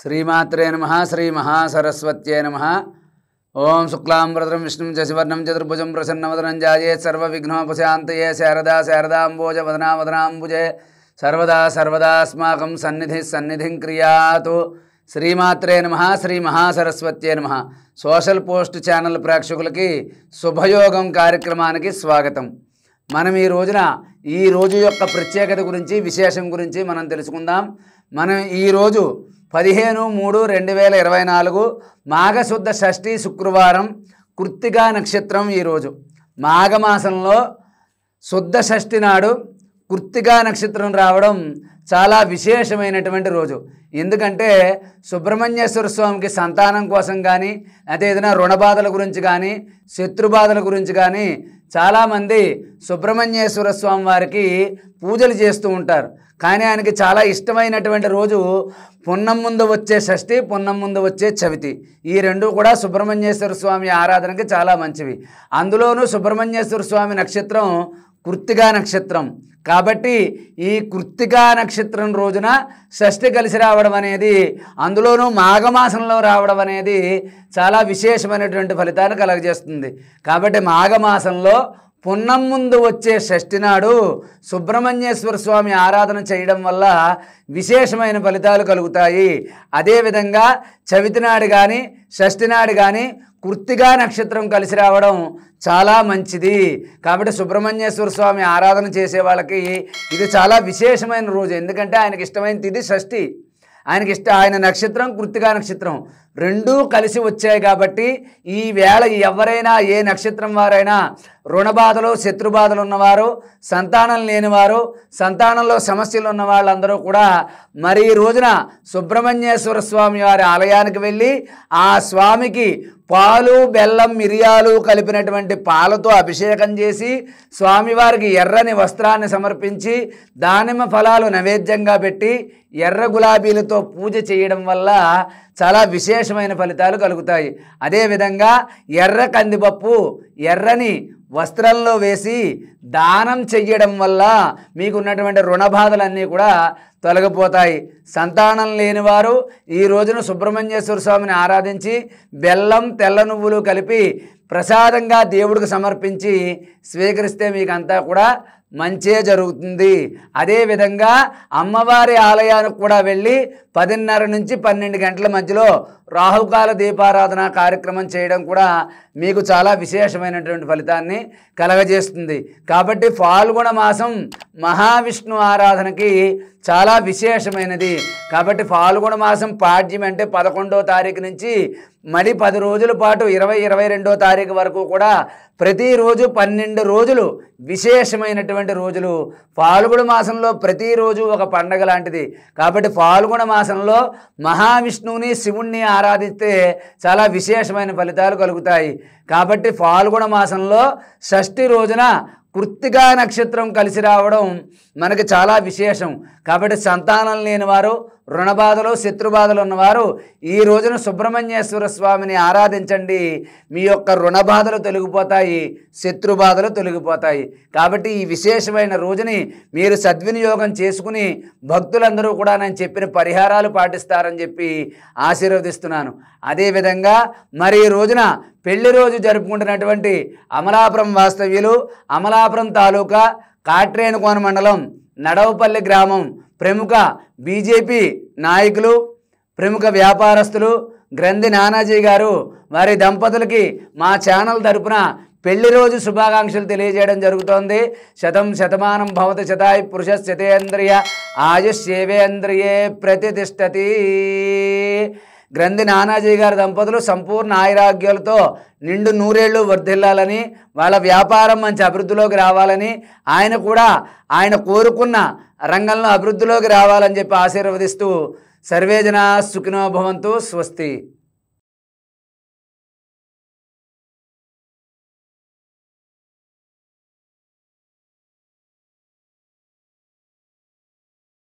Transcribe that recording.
श्रीमात्रे नमः श्री महासरस्वत्यै नमः। ओं शुक्लांबरधरं विष्णुं शशिवर्णं चतुर्भुजं प्रसन्नवदनं ध्यायेत् सर्वविघ्नोपशान्तये शारदा शारदाम्बोज वदना वदनाम्बुजे सर्वदा सर्वदास्माकं सन्निधिः सन्निधिं क्रियातु। श्रीमात्रे नमः श्री महासरस्वत्यै नमः। सोशल पोस्ट ఛానల్ ప్రేక్షకులకి శుభయోగం కార్యక్రమానికి స్వాగతం। మనం ఈ రోజు యొక్క ప్రత్యేకత గురించి విశేషం గురించి మనం తెలుసుకుందాం। మనం ఈ రోజు 15/3/2024 మాఘశుద్ధ షష్ఠి శుక్రవారం కృత్తికా నక్షత్రం। ఈ రోజు మాఘమాసంలో శుద్ధ షష్ఠి నాడు కృత్తికా నక్షత్రం రావడం చాలా విశేషమైనటువంటి రోజు। ఎందుకంటే సుబ్రహ్మణ్యేశ్వర స్వామికి సంతానం కోసం కానీ అయితే ఏదైనా రుణ బాధల గురించి కానీ శత్రు బాధల గురించి కానీ చాలామంది సుబ్రహ్మణ్యేశ్వర స్వామి వారికి పూజలు చేస్తూ ఉంటారు। కానీ ఆయనకి చాలా ఇష్టమైనటువంటి రోజు పున్నం ముందు వచ్చే షష్ఠి, పున్నం ముందు వచ్చే చవితి। ఈ రెండు కూడా సుబ్రహ్మణ్యేశ్వర స్వామి ఆరాధనకి చాలా మంచివి। అందులోనూ సుబ్రహ్మణ్యేశ్వర స్వామి నక్షత్రం కృత్తికా నక్షత్రం కాబట్టి ఈ కృత్తికా నక్షత్రం రోజున షష్ఠి కలిసి రావడం అనేది, అందులోనూ మాఘమాసంలో రావడం అనేది చాలా విశేషమైనటువంటి ఫలితాన్ని కలగజేస్తుంది। కాబట్టి మాఘమాసంలో పున్నం ముందు వచ్చే షష్ఠి నాడు సుబ్రహ్మణ్యేశ్వర స్వామి ఆరాధన చేయడం వల్ల విశేషమైన ఫలితాలు కలుగుతాయి। అదేవిధంగా చవితి నాడు కానీ షష్ఠి నాడు కానీ కృత్తికా నక్షత్రం కలిసి రావడం చాలా మంచిది। కాబట్టి సుబ్రహ్మణ్యేశ్వర స్వామి ఆరాధన చేసే వాళ్ళకి ఇది చాలా విశేషమైన రోజు। ఎందుకంటే ఆయనకి ఇష్టమైన తిథి షష్ఠి, ఆయన నక్షత్రం కృత్తికా నక్షత్రం రెండూ కలిసి వచ్చాయి। కాబట్టి ఈ వేళ ఎవరైనా ఏ నక్షత్రం వారైనా రుణ బాధలు శత్రు బాధలు ఉన్నవారు, సంతానం లేనివారు, సంతానంలో సమస్యలు ఉన్న వాళ్ళందరూ కూడా మరి ఈ రోజున సుబ్రహ్మణ్యేశ్వర స్వామి వారి ఆలయానికి వెళ్ళి ఆ స్వామికి పాలు బెల్లం మిరియాలు కలిపినటువంటి పాలతో అభిషేకం చేసి స్వామివారికి ఎర్రని వస్త్రాన్ని సమర్పించి దానిమ్మ ఫలాలు నైవేద్యంగా పెట్టి ఎర్ర గులాబీలతో పూజ చేయడం వల్ల చాలా విశేషమైన ఫలితాలు కలుగుతాయి। అదేవిధంగా ఎర్ర కందిపప్పు ఎర్రని వస్త్రంలో వేసి దానం చెయ్యడం వల్ల మీకు ఉన్నటువంటి రుణ బాధలన్నీ కూడా తొలగిపోతాయి। సంతానం లేనివారు ఈ రోజున సుబ్రహ్మణ్యేశ్వర స్వామిని ఆరాధించి బెల్లం తెల్ల నువ్వులు కలిపి ప్రసాదంగా దేవుడికి సమర్పించి స్వీకరిస్తే మీకంతా కూడా మంచే జరుగుతుంది। అదేవిధంగా అమ్మవారి ఆలయానికి కూడా వెళ్ళి 10:30 నుంచి 12 గంటల మధ్యలో రాహుకాల దీపారాధన కార్యక్రమం చేయడం కూడా మీకు చాలా విశేషమైనటువంటి ఫలితాన్ని కలగజేస్తుంది। కాబట్టి ఫాల్గుణ మాసం మహావిష్ణు ఆరాధనకి చాలా విశేషమైనది। కాబట్టి ఫాల్గుణ మాసం పాడ్యం అంటే 11వ తారీఖు నుంచి మరి 10 రోజుల పాటు 22వ తారీఖు వరకు కూడా ప్రతిరోజు 12 రోజులు విశేషమైనటువంటి రోజులు। ఫాల్గుణ మాసంలో ప్రతిరోజు ఒక పండగ లాంటిది। కాబట్టి ఫాల్గుణ మాసంలో మహావిష్ణువుని శివుణ్ణి ఆరాధిస్తే చాలా విశేషమైన ఫలితాలు కలుగుతాయి। కాబట్టి ఫాల్గుణ మాసంలో షష్ఠి రోజున కృత్తికా నక్షత్రం కలిసి రావడం మనకి చాలా విశేషం। కాబట్టి సంతానం లేనివారు, రుణ బాధలు శత్రు బాధలు ఉన్నవారు ఈ రోజున సుబ్రహ్మణ్యేశ్వర స్వామిని ఆరాధించండి। మీ యొక్క రుణ బాధలు తొలగిపోతాయి, శత్రు బాధలు తొలగిపోతాయి। కాబట్టి ఈ విశేషమైన రోజుని మీరు సద్వినియోగం చేసుకుని భక్తులందరూ కూడా నేను చెప్పిన పరిహారాలు పాటిస్తారని చెప్పి ఆశీర్వదిస్తున్నాను। అదేవిధంగా మరి ఈ రోజున పెళ్లి రోజు జరుపుకుంటున్నటువంటి అమలాపురం వాస్తవ్యులు, అమలాపురం తాలూకా కాట్రేనుకోన మండలం నడవపల్లి గ్రామం ప్రముఖ బీజేపీ నాయకులు, ప్రముఖ వ్యాపారస్తులు గ్రంథి నానాజీ గారు వారి దంపతులకి మా ఛానల్ తరపున పెళ్లి రోజు శుభాకాంక్షలు తెలియజేయడం జరుగుతోంది। శతం శతమానం భవతి శతాయు పురుష శతేంద్రియ ఆయుష్యేవేంద్రియే ప్రతిష్టతి। గ్రంథి నానాజీ గారి దంపతులు సంపూర్ణ ఆయురాగ్యాలతో నిండు నూరేళ్లు వర్ధిల్లాలని, వాళ్ళ వ్యాపారం మంచి అభివృద్ధిలోకి రావాలని, ఆయన కోరుకున్న రంగంలో అభివృద్ధిలోకి రావాలని చెప్పి ఆశీర్వదిస్తూ సర్వే జనా సుఖినో భవంతు। స్వస్తి।